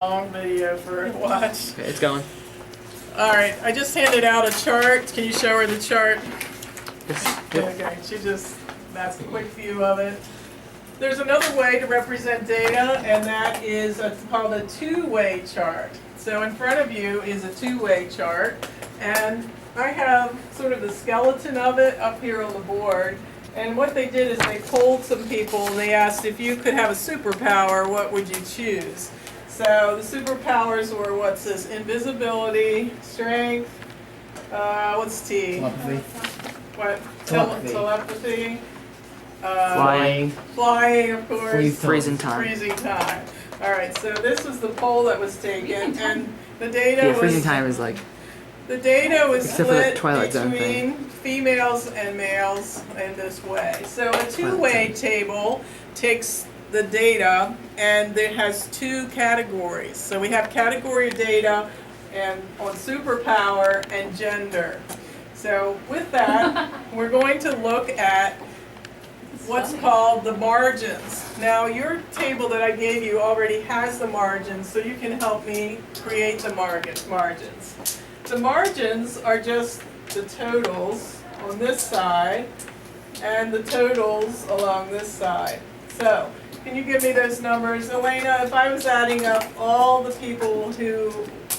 Long video for a watch. Okay, it's going. Alright, I just handed out a chart. Can you show her the chart? Yep. Okay, that's a quick view of it. There's another way to represent data, and that is called a two-way chart. So in front of you is a two-way chart, and I have sort of the skeleton of it up here on the board. And what they did is they polled some people. They asked if you could have a superpower, what would you choose? So the superpowers were, what's this? Invisibility, strength, what's T? Telepathy. What? Telepathy. Telepathy. Flying. Flying, of course. Freezing time. Freezing time. All right. So this was the poll that was taken, and the data was. Freezing time is like. The data was Except for the split Twilight Zone between females and males in this way. So a two-way table takes the data and it has two categories. So we have category data and on superpower and gender. So with that, we're going to look at what's called the margins. Now your table that I gave you already has the margins, so you can help me create the margins. The margins are just the totals on this side and the totals along this side. So, can you give me those numbers? Elena, if I was adding up all the people who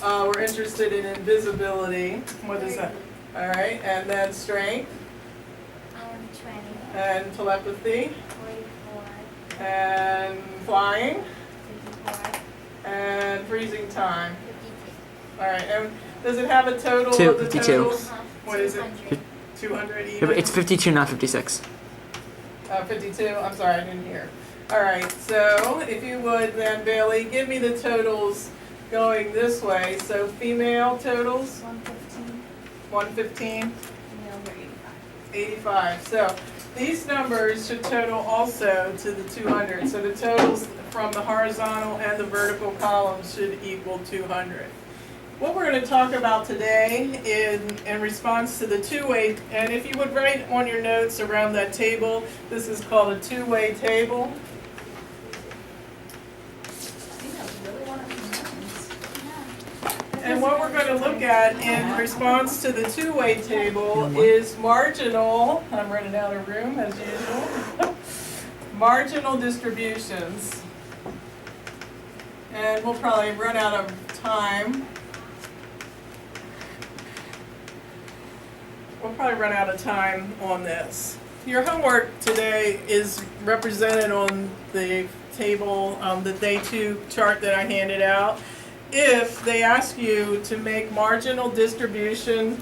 were interested in invisibility, what is that? All right, and then strength. 20. And telepathy. 44. And flying. 54. And freezing time. 52. All right, and does it have a total Two, of the 52. totals? What is it? 200. 200 Yeah, even? but it's 52, not 56. 52, I'm sorry, I didn't hear. All right, so if you would then, Bailey, give me the totals going this way. So female totals, 115. 115, Male over 85. 85. So these numbers should total also to the 200. So the totals from the horizontal and the vertical columns should equal 200. What we're going to talk about today in response to the two-way, and if you would write on your notes around that table, this is called a two-way table. And what we're going to look at in response to the two-way table is marginal, I'm running out of room as usual, marginal distributions. And we'll probably run out of time. We'll probably run out of time on this. Your homework today is represented on the table, the day 2 chart that I handed out. If they ask you to make marginal distribution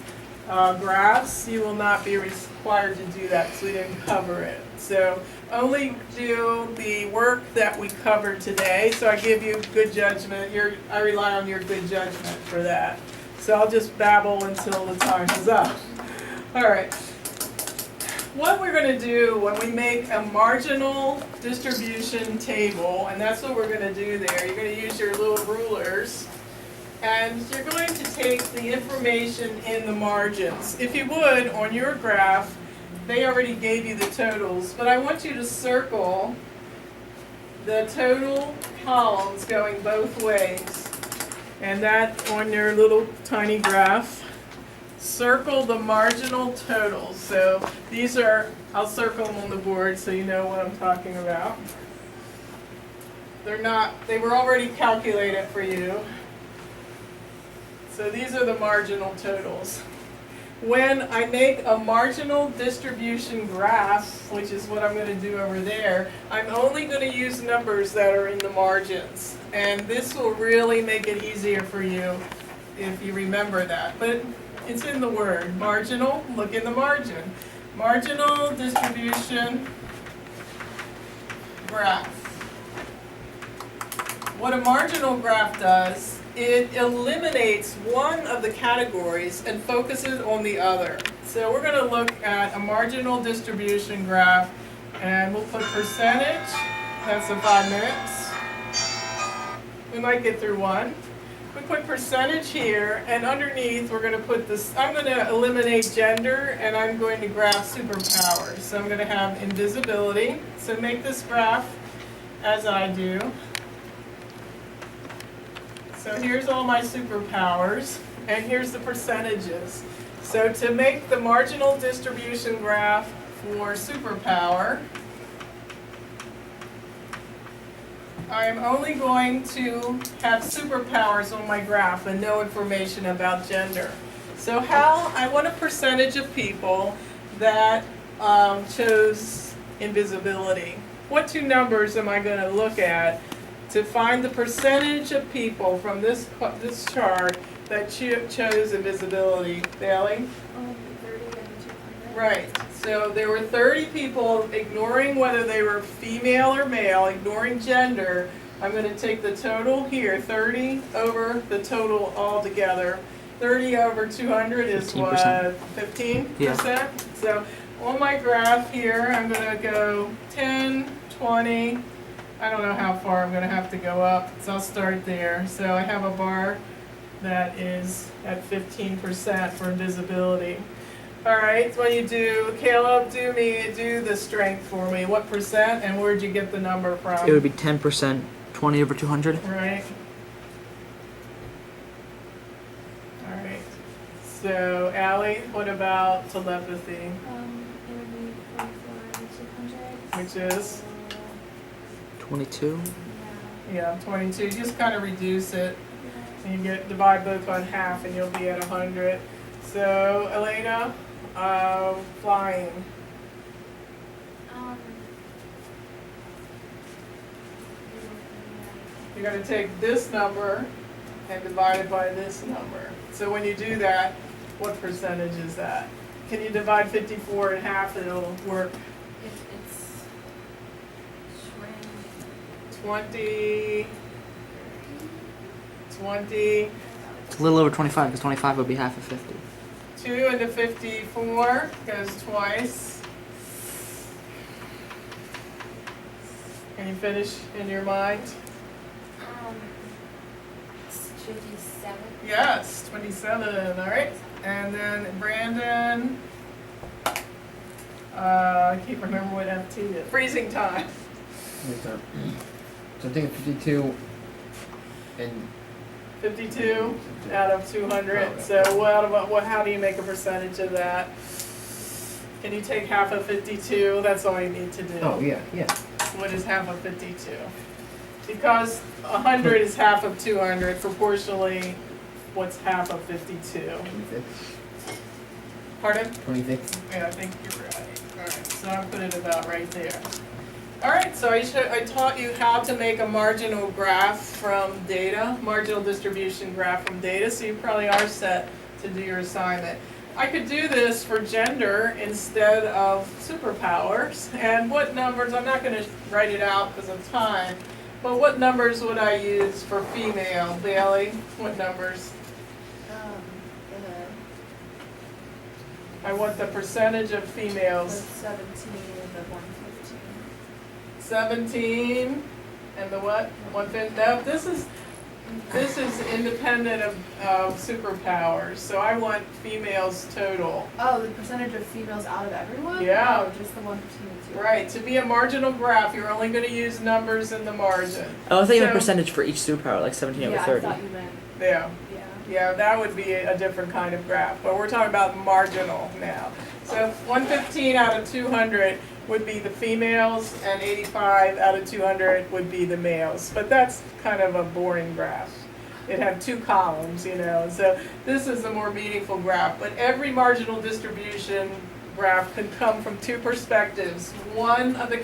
graphs, you will not be required to do that, so we didn't cover it. So only do the work that we covered today. So I give you good judgment. I rely on your good judgment for that. So I'll just babble until the time is up. All right. What we're going to do when we make a marginal distribution table, and that's what we're going to do there, you're going to use your little rulers, and you're going to take the information in the margins. If you would, on your graph, they already gave you the totals, but I want you to circle the total columns going both ways, and that on your little tiny graph. Circle the marginal totals. So these are, I'll circle them on the board so you know what I'm talking about. They were already calculated for you. So these are the marginal totals. When I make a marginal distribution graph, which is what I'm going to do over there, I'm only going to use numbers that are in the margins. And this will really make it easier for you if you remember that. But it's in the word. Marginal, look in the margin. Marginal distribution graph. What a marginal graph does, it eliminates one of the categories and focuses on the other. So we're going to look at a marginal distribution graph, and we'll put percentage. That's the 5 minutes. We might get through one. We put percentage here, and underneath we're going to put this, I'm going to eliminate gender, and I'm going to graph superpowers. So I'm going to have invisibility. So make this graph as I do. So here's all my superpowers, and here's the percentages. So to make the marginal distribution graph for superpower, I'm only going to have superpowers on my graph and no information about gender. So I want a percentage of people that chose invisibility. What two numbers am I going to look at to find the percentage of people from this chart that chose invisibility? Bailey? 30 and 200. Right. So there were 30 people ignoring whether they were female or male, ignoring gender. I'm going to take the total here, 30 over the total altogether. 30 over 200 is 15%. what? 15%? Yeah. So on my graph here, I'm going to go 10, 20. I don't know how far I'm going to have to go up, so I'll start there. So I have a bar that is at 15% for invisibility. All right, when you do, Caleb, do the strength for me. What percent, and where'd you get the number from? It would be 10%, 20 over 200. Right. All right. So, Allie, what about telepathy? It would be 44 and 200. Which is? So, 22. Yeah, 22. You just kind of reduce it. yeah. And you divide both by half, and you'll be at 100. So, Elena, flying. You're going to take this number and divide it by this number. So when you do that, what percentage is that? Can you divide 54 in half and it'll work? It's 20, 20, It's a little over 25 because 25 would be half of 50. 2 into 54 goes twice. Can you finish in your mind? It's 57. Yes, 27, all right. And then Brandon, I can't remember what FT is. Freezing time. So I'm thinking 52 and 52 out of 200. Okay. So how do you make a percentage of that? Can you take half of 52? That's all you need to do. oh yeah. What is half of 52? Because 100 is half of 200. Proportionally, what's half of 52? 25th. Pardon? 25th. Yeah, I think you're right. All right, so I'll put it about right there. All right, so I taught you how to make a marginal graph from data, marginal distribution graph from data, so you probably are set to do your assignment. I could do this for gender instead of superpowers, and what numbers, I'm not going to write it out because of time, but what numbers would I use for female? Bailey, what numbers? I want the percentage of The females. 17 and the 115. 17 and the what? 150? No, this is independent of superpowers. So I want females total. Oh, the percentage of females out of everyone? Yeah. Oh, just the 115 and 200. Right. To be a marginal graph, you're only going to use numbers in the margin. Oh, I thought you meant So- percentage for each superpower, like 17 over Yeah, I 30. thought you meant, Yeah. yeah. Yeah, that would be a different kind of graph, but we're talking about marginal now. So 115 out of 200 would be the females, and 85 out of 200 would be the males. But that's kind of a boring graph. It had two columns, so this is a more meaningful graph. But every marginal distribution graph can come from two perspectives, one of the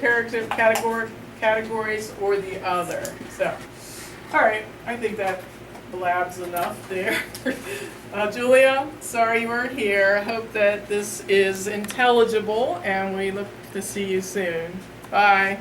categories or the other. So, all right, I think that blabs enough there. Julia, sorry you weren't here. I hope that this is intelligible, and we look to see you soon. Bye.